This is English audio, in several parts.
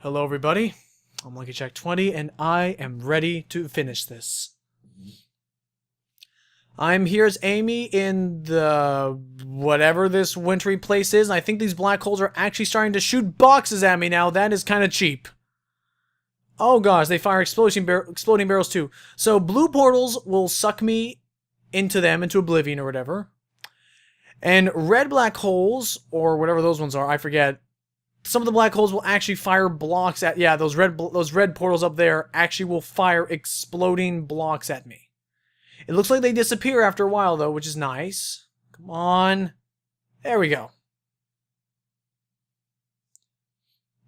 Hello everybody, I'm Lucky Jack 20 and I am ready to finish this. I'm here as Amy in the whatever this wintry place is. I think these black holes are actually starting to shoot boxes at me now. That is kind of cheap. Oh gosh, they fire exploding barrels too. So blue portals will suck me into them, into oblivion or whatever. And red black holes, or whatever those ones are, I forget. Some of the black holes will actually fire blocks at... Yeah, those red portals up there actually will fire exploding blocks at me. It looks like they disappear after a while, though, which is nice. Come on. There we go.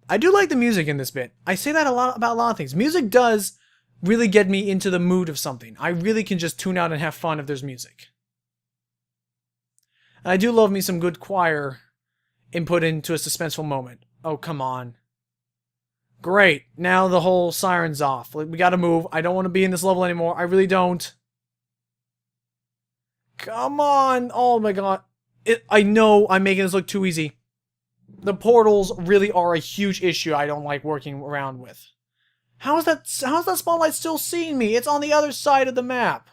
I do like the music in this bit. I say that about a lot of things. Music does really get me into the mood of something. I really can just tune out and have fun if there's music. And I do love me some good choir input into a suspenseful moment. Oh, come on. Great. Now the whole siren's off. We gotta move. I don't want to be in this level anymore. I really don't. Come on. Oh my god. I know I'm making this look too easy. The portals really are a huge issue I don't like working around with. How's that spotlight still seeing me? It's on the other side of the map.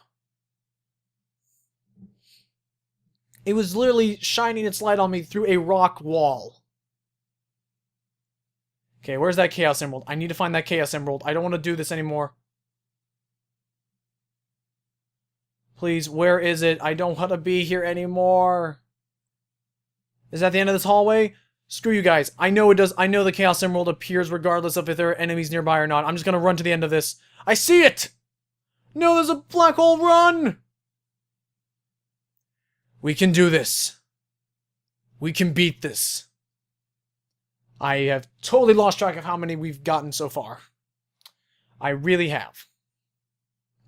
It was literally shining its light on me through a rock wall. Okay, where's that Chaos Emerald? I need to find that Chaos Emerald. I don't want to do this anymore. Please, where is it? I don't want to be here anymore. Is that the end of this hallway? Screw you guys. I know it does. I know the Chaos Emerald appears regardless of if there are enemies nearby or not. I'm just going to run to the end of this. I see it! No, there's a black hole. Run! We can do this. We can beat this. I have totally lost track of how many we've gotten so far. I really have.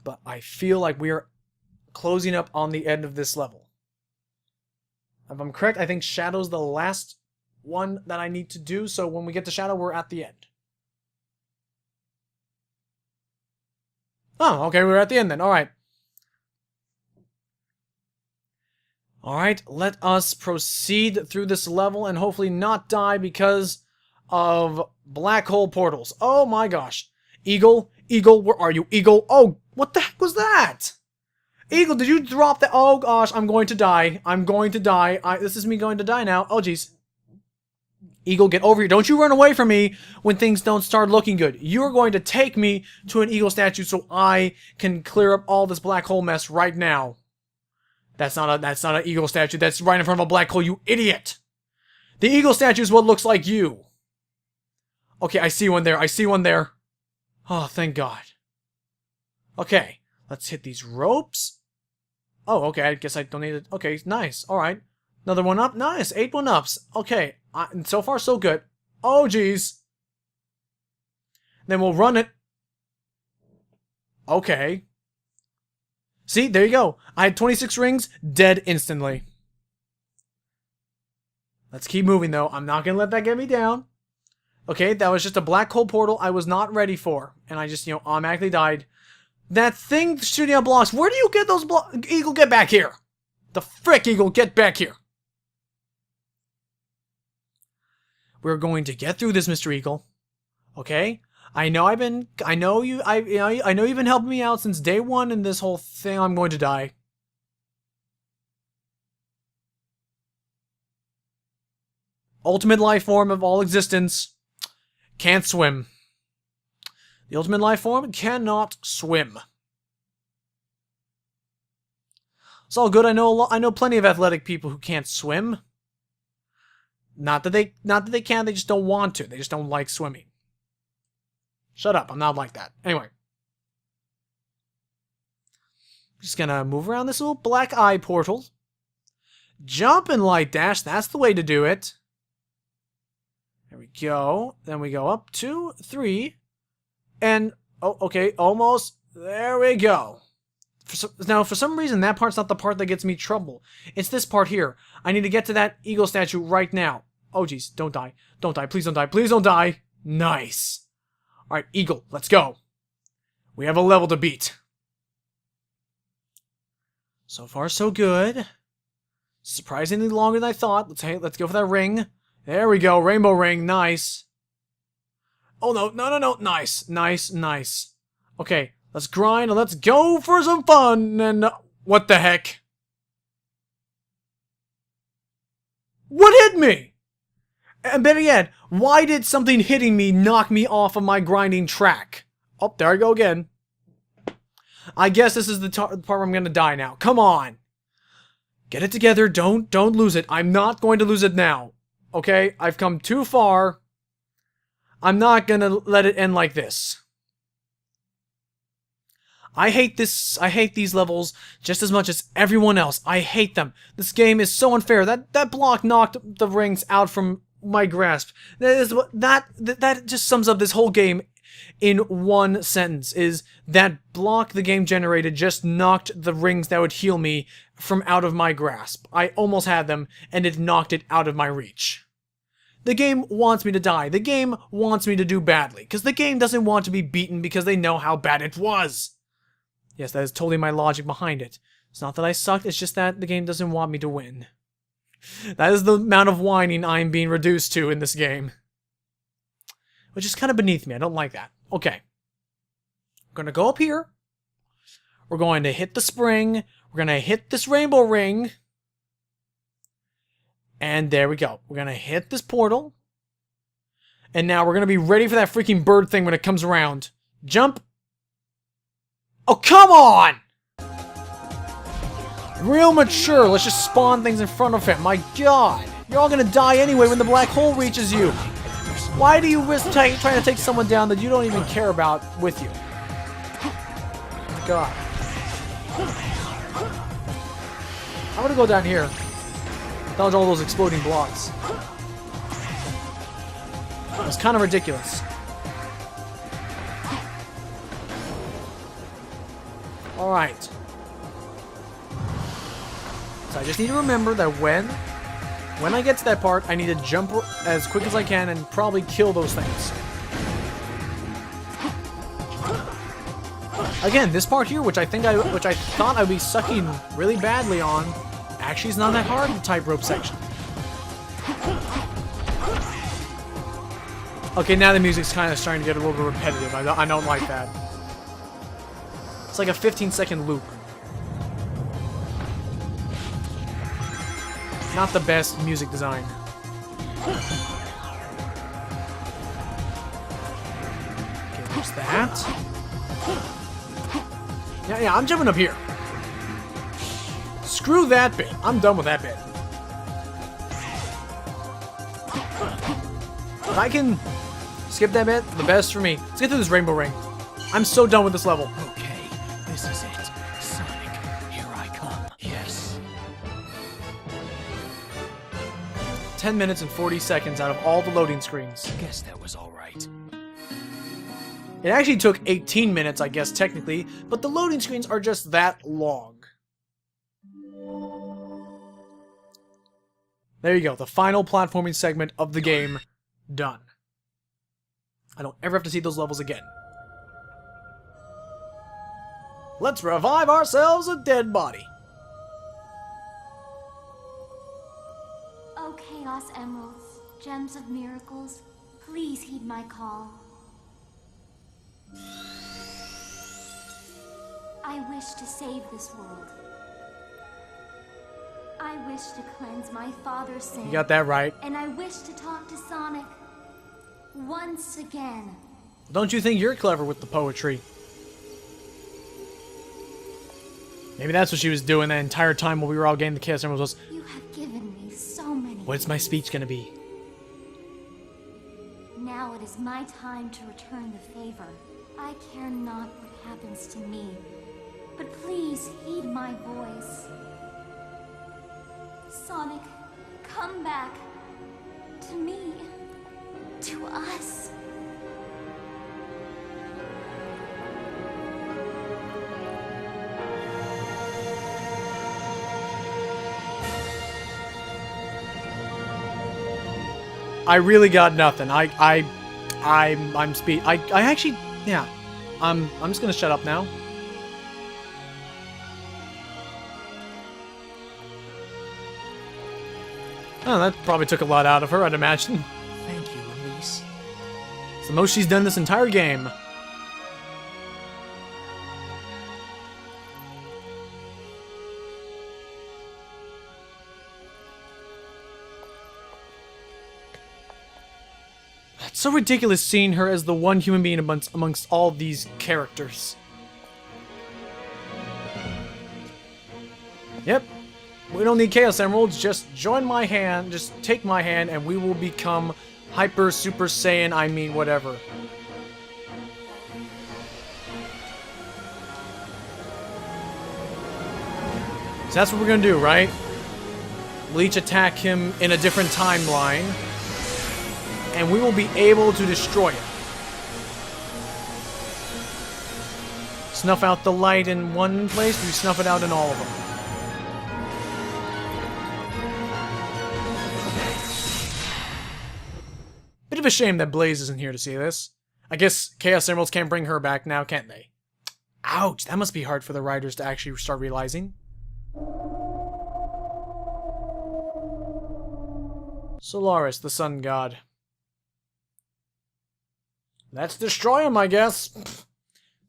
But I feel like we are closing up on the end of this level. If I'm correct, I think Shadow's the last one that I need to do, so when we get to Shadow, we're at the end. Oh, okay, we're at the end then. Alright. Alright, let us proceed through this level and hopefully not die because of black hole portals. Oh my gosh. Eagle, Eagle, where are you? Eagle, oh, what the heck was that? Eagle, did you drop that? Oh gosh, I'm going to die. I'm going to die. This is me going to die now. Oh jeez. Eagle, get over here. Don't you run away from me when things don't start looking good. You're going to take me to an eagle statue so I can clear up all this black hole mess right now. That's not an eagle statue. That's right in front of a black hole, you idiot. The eagle statue is what looks like you. Okay, I see one there. I see one there. Oh, thank God. Okay, let's hit these ropes. Oh, okay, I guess I don't need it. Okay, nice. All right. Another one up. Nice. 8 1-ups. Okay, so far so good. Oh, geez. Then we'll run it. Okay. See, there you go. I had 26 rings, dead instantly. Let's keep moving, though. I'm not going to let that get me down. Okay, that was just a black hole portal I was not ready for. And I just, automatically died. That thing shooting out blocks. Where do you get those blocks? Eagle, get back here. The frick, Eagle, get back here. We're going to get through this, Mr. Eagle. Okay? I know you've been helping me out since day one in this whole thing. I'm going to die. Ultimate life form of all existence. Can't swim. The ultimate life form cannot swim. It's all good. I know plenty of athletic people who can't swim. Not that they can't, they just don't want to. They just don't like swimming. Shut up, I'm not like that. Anyway. Just gonna move around this little black eye portal. Jump and light dash, that's the way to do it. There we go. Then we go up 2, 3. And, oh, okay, almost. There we go. Now, for some reason, that part's not the part that gets me trouble. It's this part here. I need to get to that eagle statue right now. Oh, jeez, don't die. Don't die, please don't die. Please don't die. Nice. Alright, Eagle, let's go. We have a level to beat. So far, so good. Surprisingly longer than I thought. Let's go for that ring. There we go, rainbow ring, nice. Oh, no, no, no, no. Nice, nice, nice. Okay, let's grind and let's go for some fun. And what the heck? What hit me? And better yet, why did something hitting me knock me off of my grinding track? Oh, there I go again. I guess this is the part where I'm gonna die now. Come on! Get it together, don't lose it. I'm not going to lose it now. Okay? I've come too far. I'm not gonna let it end like this. I hate these levels just as much as everyone else. I hate them. This game is so unfair. That block knocked the rings out from my grasp. That just sums up this whole game in one sentence. Is that block the game generated just knocked the rings that would heal me from out of my grasp. I almost had them, and it knocked it out of my reach. The game wants me to die. The game wants me to do badly. Because the game doesn't want to be beaten because they know how bad it was. Yes, that is totally my logic behind it. It's not that I sucked, it's just that the game doesn't want me to win. That is the amount of whining I'm being reduced to in this game. Which is kind of beneath me, I don't like that. Okay. We're gonna go up here. We're going to hit the spring. We're gonna hit this rainbow ring. And there we go. We're gonna hit this portal. And now we're gonna be ready for that freaking bird thing when it comes around. Jump. Oh, come on! Real mature. Let's just spawn things in front of him. My god. You're all gonna die anyway when the black hole reaches you. Why do you risk trying to take someone down that you don't even care about with you? God. I'm gonna go down here. Dodge all those exploding blocks. It's kind of ridiculous. Alright. So I just need to remember that when I get to that part, I need to jump as quick as I can and probably kill those things. Again, this part here, which I thought I'd be sucking really badly on, actually is not that hard, the tightrope section. Okay, now the music's kind of starting to get a little bit repetitive. I don't like that. It's like a 15-second loop. Not the best music design. Okay, there's that. Yeah, I'm jumping up here. Screw that bit. I'm done with that bit. If I can skip that bit, the best for me. Let's get through this rainbow ring. I'm so done with this level. Okay, this is it. Sonic, here I come. Yes. 10 minutes and 40 seconds out of all the loading screens. Guess that was all right. It actually took 18 minutes, I guess, technically, but the loading screens are just that long. There you go, the final platforming segment of the game done. I don't ever have to see those levels again. Let's revive ourselves a dead body. Oh, Chaos Emeralds, gems of miracles, please heed my call. I wish to save this world. I wish to cleanse my father's sin. You got that right. And I wish to talk to Sonic once again. Don't you think you're clever with the poetry? Maybe that's what she was doing that entire time while we were all getting the Chaos Emeralds. You have given me so many. What's my speech gonna be? Now it is my time to return the favor. I care not what happens to me, but please heed my voice. Sonic, come back. To me. To us. I really got nothing. I'm actually, yeah. I'm just gonna shut up now. Oh, that probably took a lot out of her, I'd imagine. Thank you, Elise. the most she's done this entire game. It's so ridiculous seeing her as the one human being amongst all these characters. Yep. We don't need Chaos Emeralds, just join my hand, just take my hand, and we will become Hyper Super Saiyan, I mean whatever. So that's what we're gonna do, right? We'll each attack him in a different timeline, and we will be able to destroy him. Snuff out the light in one place, we snuff it out in all of them. Bit of a shame that Blaze isn't here to see this. I guess Chaos Emeralds can't bring her back now, can't they? Ouch, that must be hard for the writers to actually start realizing. Solaris, the sun god. Let's destroy him, I guess.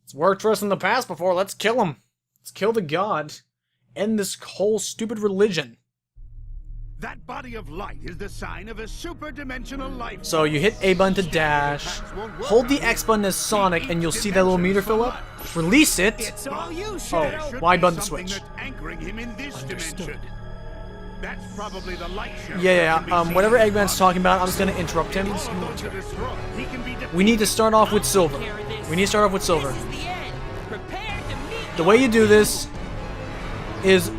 It's worked for us in the past before, let's kill him. Let's kill the god. End this whole stupid religion. That body of light is the sign of a super-dimensional life. So you hit A button to dash, hold the X button as Sonic, and you'll see that little meter fill up. Release it. It's all you, Oh, Y button to switch. Anchoring him in this dimension. That's probably the light shadow. Yeah. Whatever Eggman's talking about, I'm just gonna interrupt him. We need to start off with Silver. The way you do this is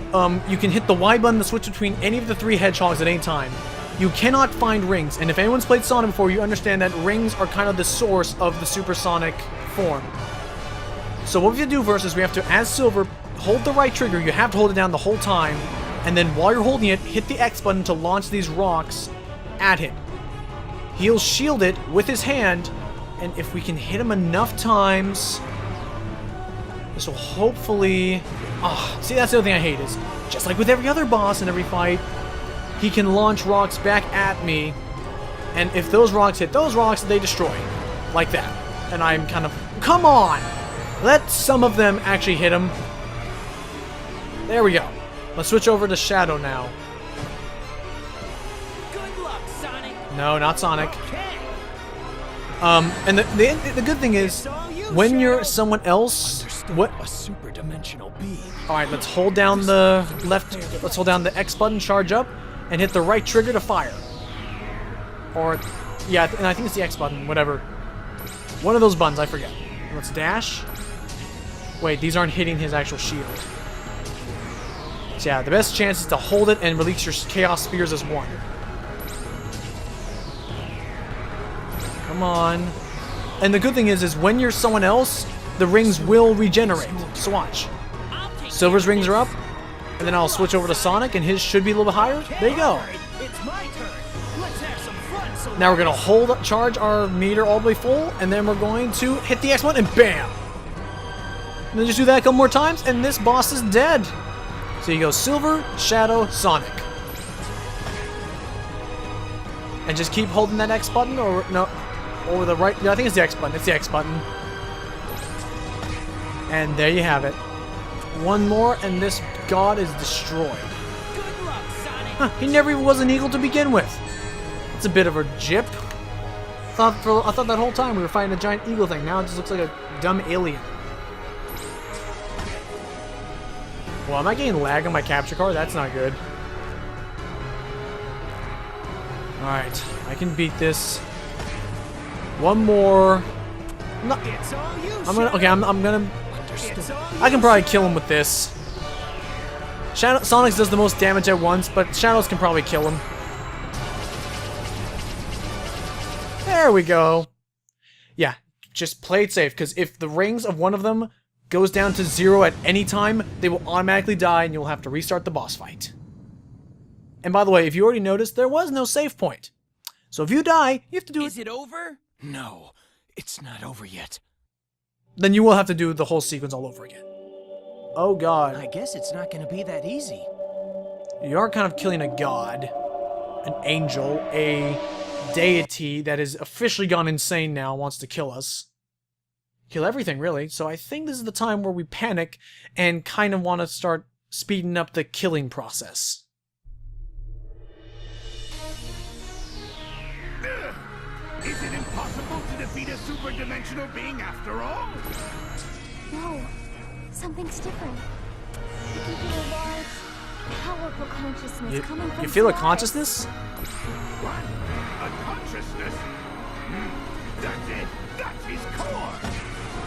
you can hit the Y button to switch between any of the 3 hedgehogs at any time. You cannot find rings, and if anyone's played Sonic before, you understand that rings are kind of the source of the supersonic form. So what we have to do first is we have to, as Silver, hold the right trigger. You have to hold it down the whole time, and then while you're holding it, hit the X button to launch these rocks at him. He'll shield it with his hand, and if we can hit him enough times, this will hopefully... see, that's the other thing I hate is, just like with every other boss in every fight, he can launch rocks back at me, and if those rocks hit those rocks, they destroy. Like that. And I'm kind of... Come on! Let some of them actually hit him. There we go. Let's switch over to Shadow now. Good luck, Sonic. No, not Sonic. Okay. And the good thing is, when you're someone else... What? A super dimensional being. Alright, let's hold down the let's hold down the X button, charge up, and hit the right trigger to fire. Or, yeah, and I think it's the X button, whatever. One of those buttons, I forget. Let's dash. Wait, these aren't hitting his actual shield. So yeah, the best chance is to hold it and release your Chaos Spears as one. Come on. And the good thing is when you're someone else, the rings will regenerate. So watch. Silver's rings are up, and then I'll switch over to Sonic, and his should be a little bit higher. There you go. It's my turn. Let's have some fun, Solaris. Now we're gonna charge our meter all the way full, and then we're going to hit the X button, and bam! And then just do that a couple more times, and this boss is dead. So you go Silver, Shadow, Sonic. And just keep holding that X button, or no, or the right, yeah, I think it's the X button. It's the X button. And there you have it. One more, and this god is destroyed. Good luck, Sonic. Huh, he never even was an eagle to begin with. It's a bit of a jip. I thought that whole time we were fighting a giant eagle thing. Now it just looks like a dumb alien. Well, am I getting lag on my capture card? That's not good. Alright, I can beat this. One more. No, It's all you, I'm gonna. Okay, I'm gonna. It's all you, I can probably kill him with this. Sonic's does the most damage at once, but Shadows can probably kill him. There we go. Yeah, just play it safe, because if the rings of one of them goes down to 0 at any time, they will automatically die, and you'll have to restart the boss fight. And by the way, if you already noticed, there was no save point. So if you die, you have to do Is it over? No, it's not over yet. Then you will have to do the whole sequence all over again. Oh god. I guess it's not going to be that easy. You are kind of killing a god, an angel, a deity that is officially gone insane now wants to kill us. Kill everything, really. So I think this is the time where we panic and kind of want to start speeding up the killing process. Is it impossible to defeat a super-dimensional being after all? No, something's different. I can feel a large, powerful consciousness coming from You feel a Sly. consciousness? What? A consciousness? That's it! That's his core!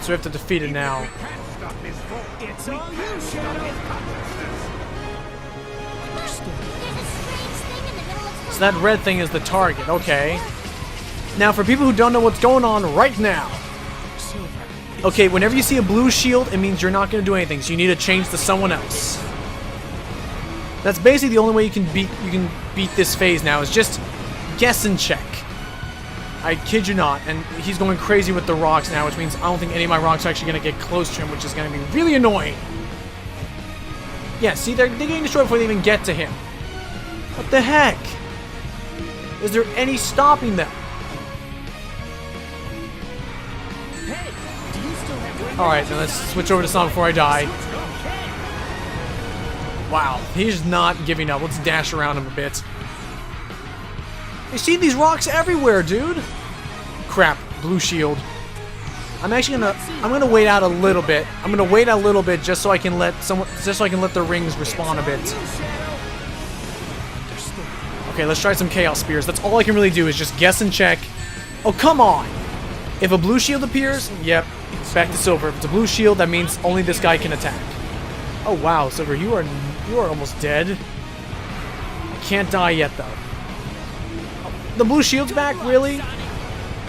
So we have to defeat it now. We can't stop his voice. It's We all you, can't stop Shadow. his consciousness. There's a strange thing in the middle of So that red thing is the target, okay. Now, for people who don't know what's going on right now. Okay, whenever you see a blue shield, it means you're not going to do anything, so you need to change to someone else. That's basically the only way you can beat this phase now, is just guess and check. I kid you not, and he's going crazy with the rocks now, which means I don't think any of my rocks are actually going to get close to him, which is going to be really annoying. Yeah, see, they're getting destroyed before they even get to him. What the heck? Is there any stopping them? Hey, do you still have ring Alright, then let's switch over to Sonic before I die. Wow, he's not giving up. Let's dash around him a bit. You see these rocks everywhere, dude. Crap, blue shield. I'm gonna wait out a little bit. I'm gonna wait a little bit just so I can let the rings respawn a bit. Okay, let's try some chaos spears. That's all I can really do is just guess and check. Oh, come on! If a blue shield appears, yep, back to silver. If it's a blue shield, that means only this guy can attack. Oh wow, Silver, you are almost dead. I can't die yet though. The blue shield's back, really?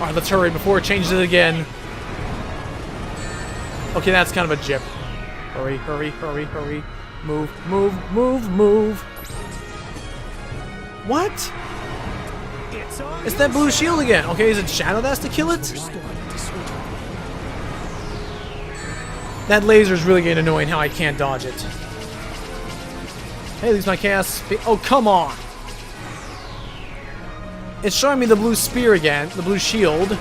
Alright, let's hurry before it changes it again. Okay, that's kind of a jip. Hurry, hurry, hurry, hurry. Move, move, move, move. What? It's that blue shield again. Okay, is it Shadow that has to kill it? That laser's really getting annoying how I can't dodge it. Hey, at least my chaos... Oh, come on! It's showing me the blue spear again, the blue shield.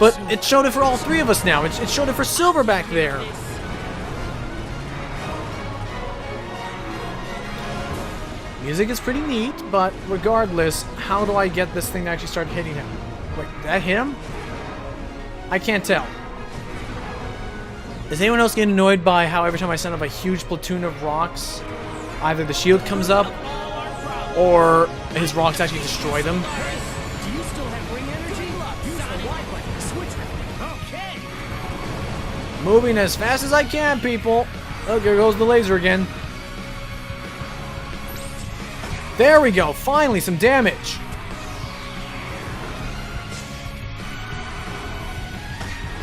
But it showed it for all three of us now. It showed it for Silver back there. Music is pretty neat, but regardless, how do I get this thing to actually start hitting him? Wait, did that hit him? I can't tell. Is anyone else getting annoyed by how every time I send up a huge platoon of rocks, either the shield comes up, or his rocks actually destroy them? Do you still have ring energy? Use the Y button to switch ring. Okay. Moving as fast as I can, people. Oh, there goes the laser again. There we go. Finally, some damage.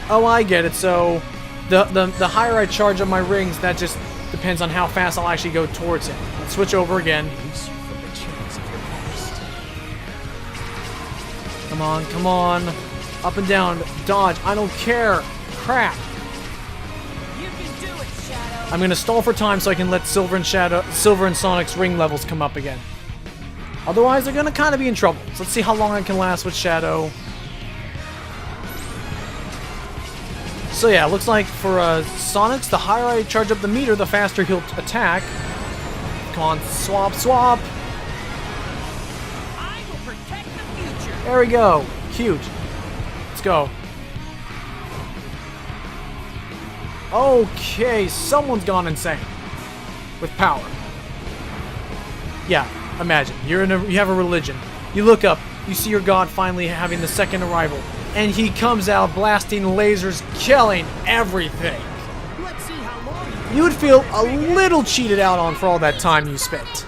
Oh, I get it. So, the higher I charge up my rings, that just depends on how fast I'll actually go towards him. Let's switch over again. Come on, come on. Up and down. Dodge. I don't care. Crap. You can do it, Shadow. I'm gonna stall for time so I can let Silver and Sonic's ring levels come up again. Otherwise, they're gonna kind of be in trouble. So let's see how long I can last with Shadow. So yeah, looks like for Sonic's, the higher I charge up the meter, the faster he'll attack. Come on, swap, swap. I will protect the future. There we go. Cute. Let's go. Okay, someone's gone insane with power. Yeah, imagine you have a religion. You look up, you see your god finally having the second arrival, and he comes out blasting lasers, killing everything. Let's see how long You would feel a little cheated out on for all that time you spent.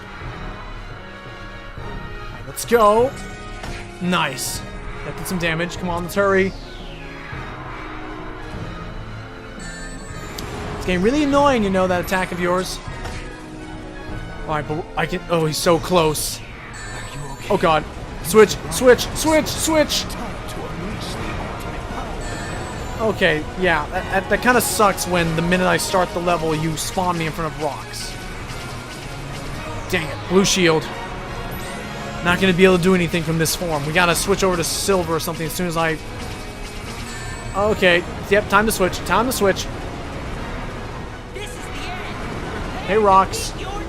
Alright, let's go. Nice. That did some damage. Come on, let's hurry. It's getting really annoying, you know, that attack of yours. Alright, but I can... Oh, he's so close. Oh, God. Switch, switch, switch, switch! Okay, yeah, that kind of sucks when the minute I start the level, you spawn me in front of rocks. Dang it, blue shield. Not gonna be able to do anything from this form. We gotta switch over to silver or something as soon as I... Okay, yep, time to switch, time to switch. This is the end. Hey, Rocks. Your doom.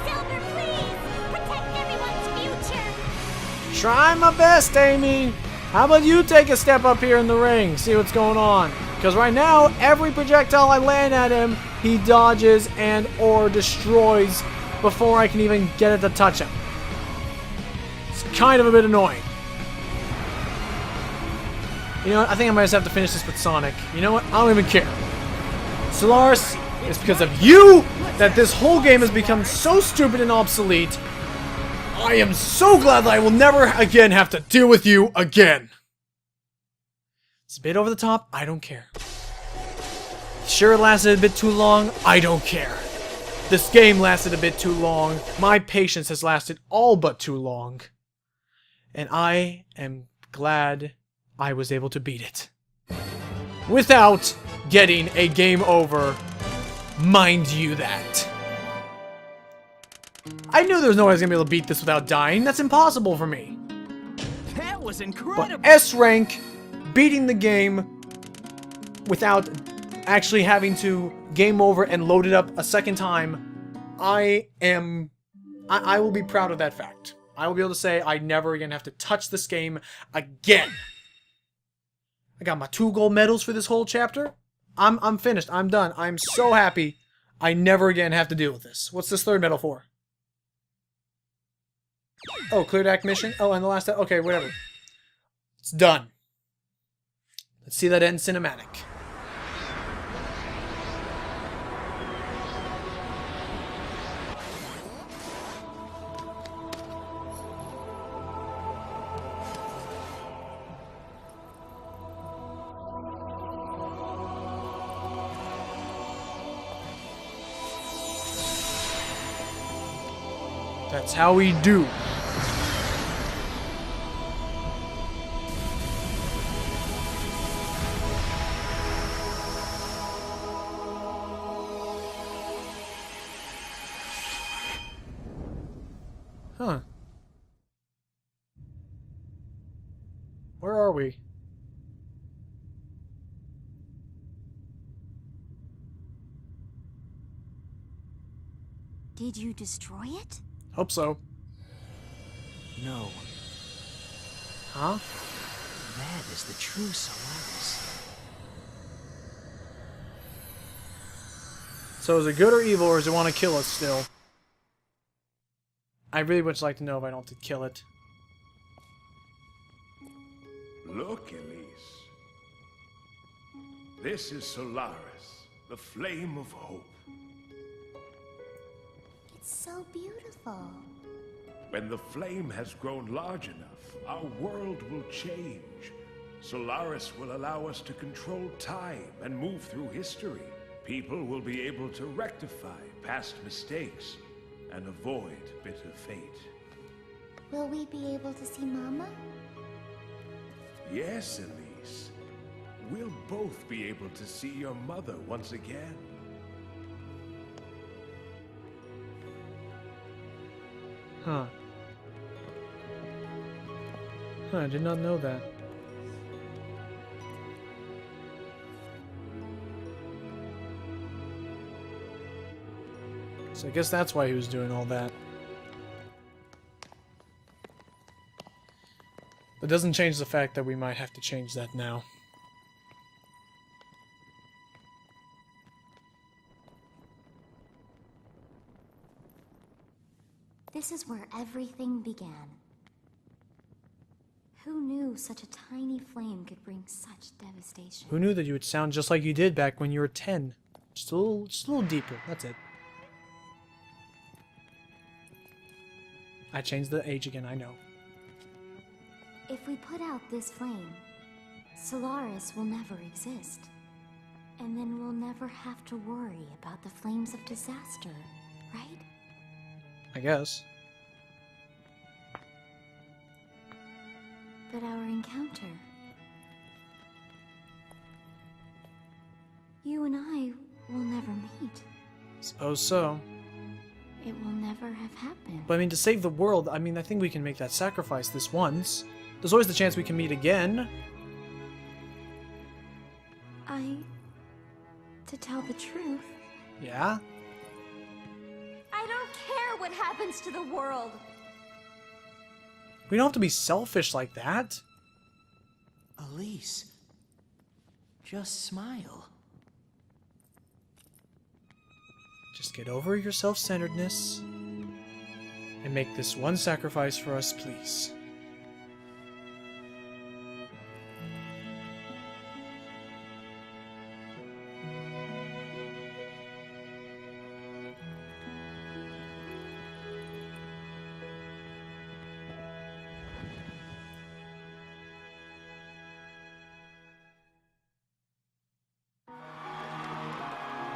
Silver, please! Protect everyone's future! Try my best, Amy. How about you take a step up here in the ring, see what's going on? Because right now, every projectile I land at him, he dodges and or destroys before I can even get it to touch him. It's kind of a bit annoying. You know what? I think I might just have to finish this with Sonic. You know what? I don't even care. Solaris, it's because of you that this whole game has become so stupid and obsolete. I am so glad that I will never again have to deal with you again. It's a bit over the top. I don't care. Sure, it lasted a bit too long. I don't care. This game lasted a bit too long. My patience has lasted all but too long. And I am glad I was able to beat it. Without getting a game over. Mind you that. I knew there was no way I was going to be able to beat this without dying. That's impossible for me. That was But incredible. S rank, beating the game without actually having to game over and load it up a second time, I will be proud of that fact. I will be able to say I never again have to touch this game again. I got my 2 gold medals for this whole chapter. I'm finished. I'm done. I'm so happy I never again have to deal with this. What's this 3rd medal for? Oh, cleared act mission? Oh, and the last... Okay, whatever. It's done. Let's see that end cinematic. That's how we do. Huh. Where are we? Did you destroy it? Hope so. No, Huh? that is the true Solaris. So is it good or evil, or does it want to kill us still? I really would like to know if I don't have to kill it. Look, Elise. This is Solaris, the flame of hope. It's so beautiful. When the flame has grown large enough, our world will change. Solaris will allow us to control time and move through history. People will be able to rectify past mistakes and avoid bitter fate. Will we be able to see Mama? Yes, Elise. We'll both be able to see your mother once again. Huh. Huh, I did not know that. So I guess that's why he was doing all that. But it doesn't change the fact that we might have to change that now. This is where everything began. Who knew such a tiny flame could bring such devastation? Who knew that you would sound just like you did back when you were 10? Just a little deeper, that's it. I changed the age again, I know. If we put out this flame, Solaris will never exist. And then we'll never have to worry about the flames of disaster, right? I guess. But our encounter... You and I will never meet. Suppose so. it will never have happened. But I mean, to save the world, I mean, I think we can make that sacrifice this once. There's always the chance we can meet again. To tell the truth, Yeah? I don't care what happens to the world. We don't have to be selfish like that. Elise, just smile. Just get over your self-centeredness and make this one sacrifice for us, please.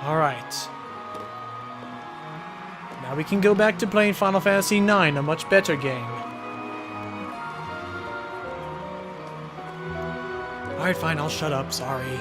Alright. Now we can go back to playing Final Fantasy IX, a much better game. Alright, fine, I'll shut up, sorry.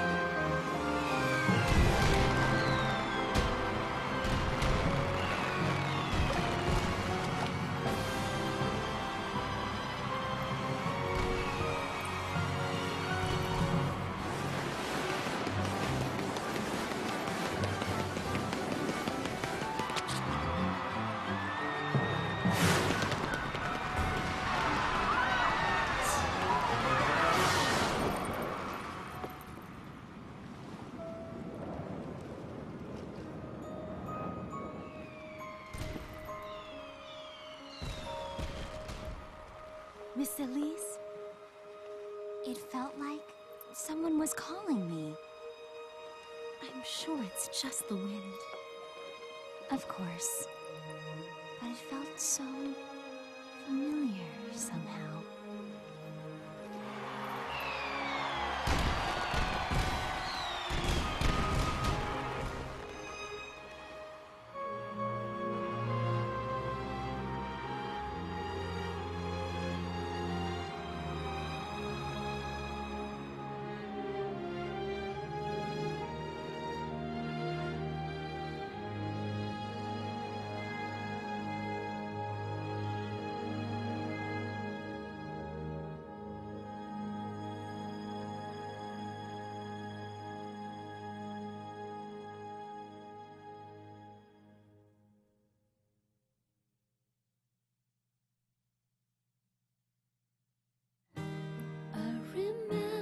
Miss Elise? It felt like someone was calling me. I'm sure it's just the wind. Of course. But it felt so familiar somehow.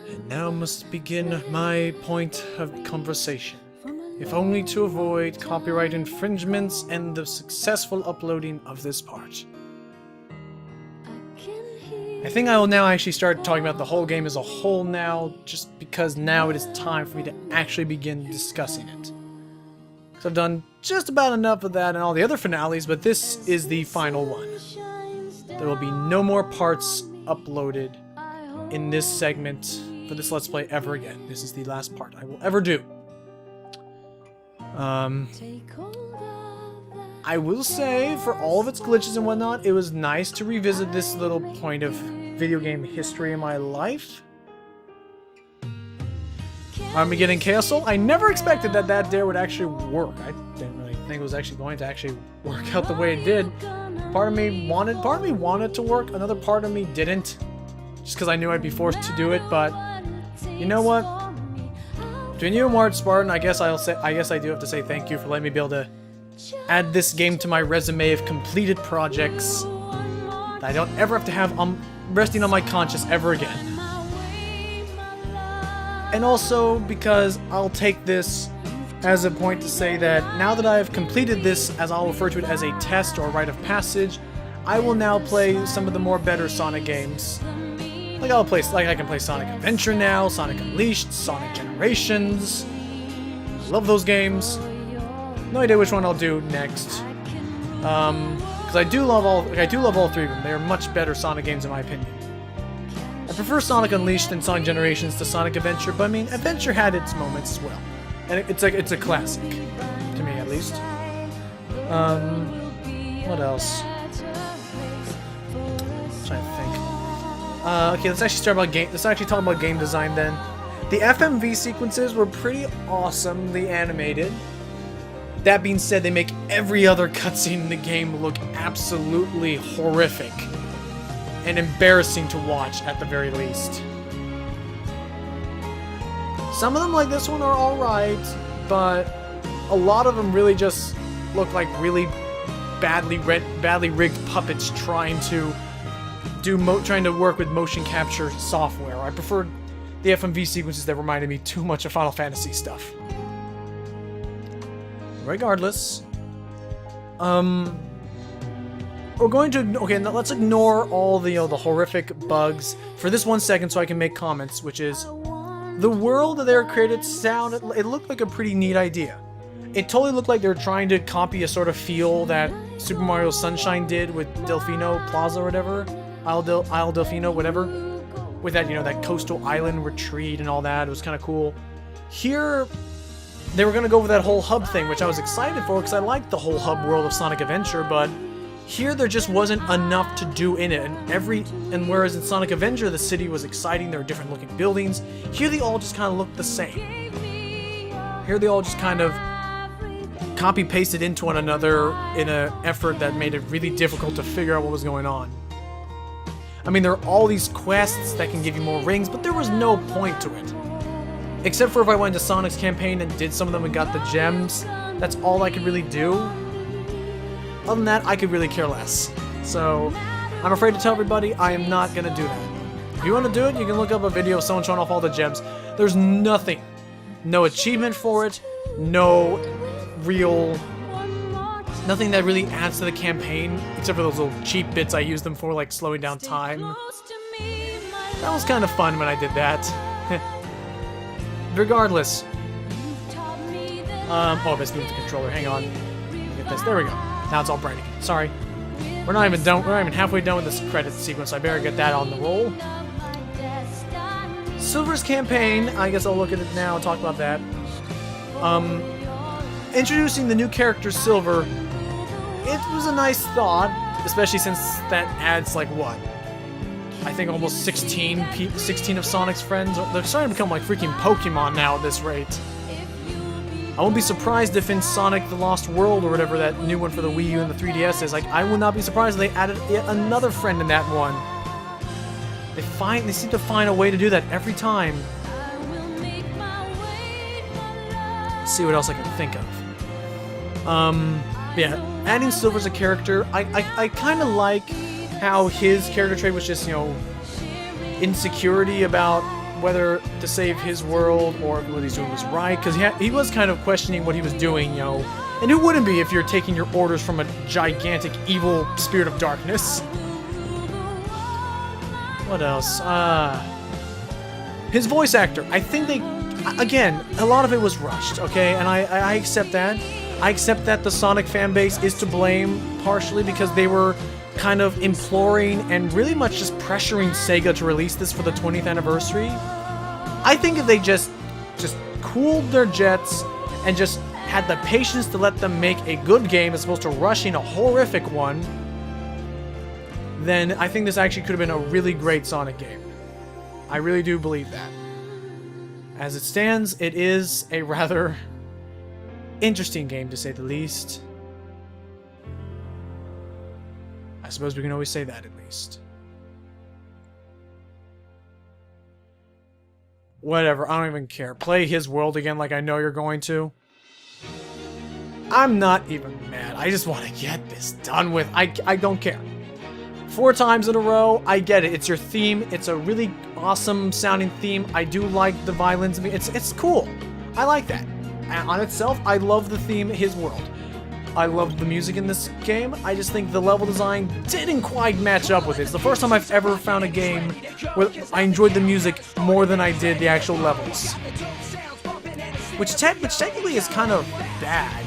And now must begin my point of conversation. If only to avoid copyright infringements and the successful uploading of this part. I think I will now actually start talking about the whole game as a whole now, just because now it is time for me to actually begin discussing it. So I've done just about enough of that and all the other finales, but this is the final one. There will be no more parts uploaded in this segment for this Let's Play ever again. This is the last part I will ever do. I will say, for all of its glitches and whatnot, it was nice to revisit this little point of video game history in my life. Armageddon Castle. I never expected that that dare would actually work. I didn't really think it was actually going to actually work out the way it did. Part of me wanted to work. Another part of me didn't, just because I knew I'd be forced to do it. But you know what? Between you and Ward Spartan, I guess I do have to say thank you for letting me be able to add this game to my resume of completed projects that I don't ever have to have resting on my conscience ever again. And also because I'll take this as a point to say that now that I have completed this, as I'll refer to it as a test or rite of passage, I will now play some of the more better Sonic games. Like I can play Sonic Adventure now, Sonic Unleashed, Sonic Generations. I love those games. No idea which one I'll do next. Because I do love all three of them. They are much better Sonic games in my opinion. I prefer Sonic Unleashed and Sonic Generations to Sonic Adventure, but I mean, Adventure had its moments as well. And it's a classic. To me, at least. What else? I'm trying to think. Okay, let's actually talk about game design then. The FMV sequences were pretty awesomely animated. That being said, they make every other cutscene in the game look absolutely horrific and embarrassing to watch at the very least. Some of them, like this one, are alright, but a lot of them really just look like really badly rigged puppets trying to work with motion capture software. I preferred the FMV sequences that reminded me too much of Final Fantasy stuff. Regardless, we're going to, okay, now let's ignore all the, the horrific bugs for this 1 second so I can make comments, which is, the world that they were created it looked like a pretty neat idea. It totally looked like they were trying to copy a sort of feel that Super Mario Sunshine did with Delfino Plaza or whatever, Isle Delfino, whatever, with that, you know, that coastal island retreat and all that. It was kind of cool. Here, they were going to go with that whole hub thing, which I was excited for because I liked the whole hub world of Sonic Adventure, but here there just wasn't enough to do in it, and whereas in Sonic Adventure the city was exciting, there were different looking buildings, here they all just kind of looked the same. Here they all just kind of copy-pasted into one another in an effort that made it really difficult to figure out what was going on. I mean, there are all these quests that can give you more rings, but there was no point to it. Except for if I went to Sonic's campaign and did some of them and got the gems, that's all I could really do. Other than that, I could really care less. So, I'm afraid to tell everybody I am not going to do that. If you want to do it, you can look up a video of someone showing off all the gems. There's nothing. No achievement for it, nothing that really adds to the campaign, except for those little cheap bits I use them for, like slowing down time. That was kind of fun when I did that. Regardless. Oh, I must move the controller. Hang on. Get this. There we go. Now it's all bright again. Sorry. We're not even done. We're not even halfway done with this credit sequence. I better get that on the roll. Silver's campaign. I guess I'll look at it now and talk about that. Introducing the new character Silver. It was a nice thought, especially since that adds like what? I think almost 16 of Sonic's friends. They're starting to become like freaking Pokemon now at this rate. I won't be surprised if in Sonic the Lost World or whatever that new one for the Wii U and the 3DS is, like, I will not be surprised if they added yet another friend in that one. They seem to find a way to do that every time. Let's see what else I can think of. Yeah, adding Silver as a character, I kind of like how his character trait was just, you know, insecurity about whether to save his world or what he's doing was right, because he was kind of questioning what he was doing, you know, and who wouldn't be if you're taking your orders from a gigantic evil spirit of darkness. What else? His voice actor, I think again, a lot of it was rushed, okay, and I accept that. I accept that the Sonic fanbase is to blame partially because they were kind of imploring and really much just pressuring Sega to release this for the 20th anniversary. I think if they just cooled their jets and just had the patience to let them make a good game as opposed to rushing a horrific one, then I think this actually could have been a really great Sonic game. I really do believe that. As it stands, it is a rather interesting game, to say the least. I suppose we can always say that, at least. Whatever, I don't even care. Play his world again like I know you're going to. I'm not even mad. I just want to get this done with. I don't care. 4 times in a row, I get it. It's your theme. It's a really awesome sounding theme. I do like the violins. It's cool. I like that. And on itself, I love the theme, his world. I loved the music in this game. I just think the level design didn't quite match up with it. It's the first time I've ever found a game where I enjoyed the music more than I did the actual levels. Which technically is kind of bad.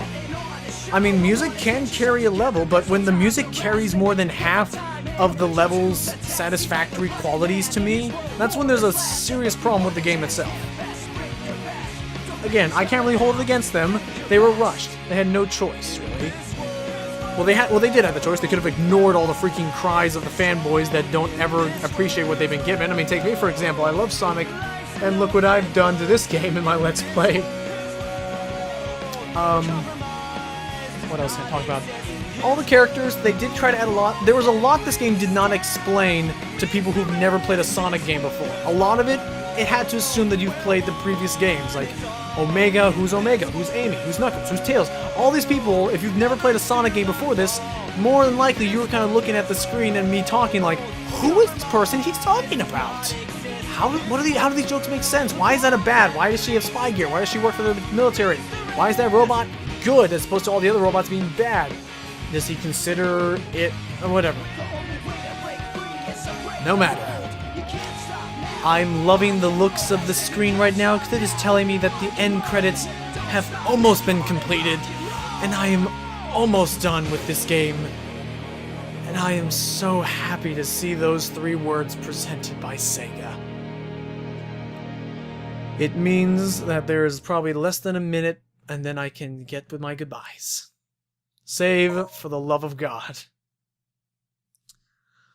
I mean, music can carry a level, but when the music carries more than half of the level's satisfactory qualities to me, that's when there's a serious problem with the game itself. Again, I can't really hold it against them. They were rushed. They had no choice, really. Well, they did have the choice. They could have ignored all the freaking cries of the fanboys that don't ever appreciate what they've been given. I mean, take me for example. I love Sonic, and look what I've done to this game in my Let's Play. what else can I talk about? All the characters, they did try to add a lot. There was a lot this game did not explain to people who've never played a Sonic game before. A lot of it had to assume that you've played the previous games, like Omega, who's Amy, who's Knuckles, who's Tails. All these people, if you've never played a Sonic game before this, more than likely you were kind of looking at the screen and me talking like, who is this person he's talking about? How do these jokes make sense? Why is that a bad? Why does she have spy gear? Why does she work for the military? Why is that robot good as opposed to all the other robots being bad? Does he consider it or whatever? No matter. I'm loving the looks of the screen right now because it is telling me that the end credits have almost been completed and I am almost done with this game. And I am so happy to see those 3 words presented by Sega. It means that there is probably less than a minute and then I can get with my goodbyes. Save for the love of God.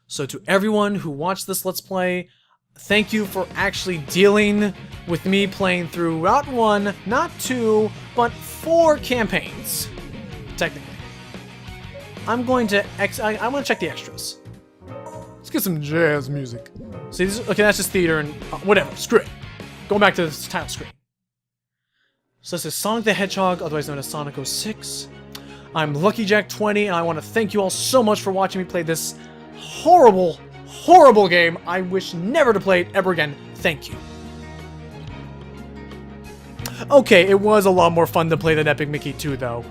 So to everyone who watched this Let's Play, thank you for actually dealing with me playing through not 1, not 2, but 4 campaigns. Technically. I'm going to check the extras. Let's get some jazz music. See, okay, that's just theater and whatever. Screw it. Going back to the title screen. So this is Sonic the Hedgehog, otherwise known as Sonic 06. I'm Lucky Jack 20, and I want to thank you all so much for watching me play this horrible, horrible game. I wish never to play it ever again. Thank you. Okay, it was a lot more fun to play than Epic Mickey 2, though.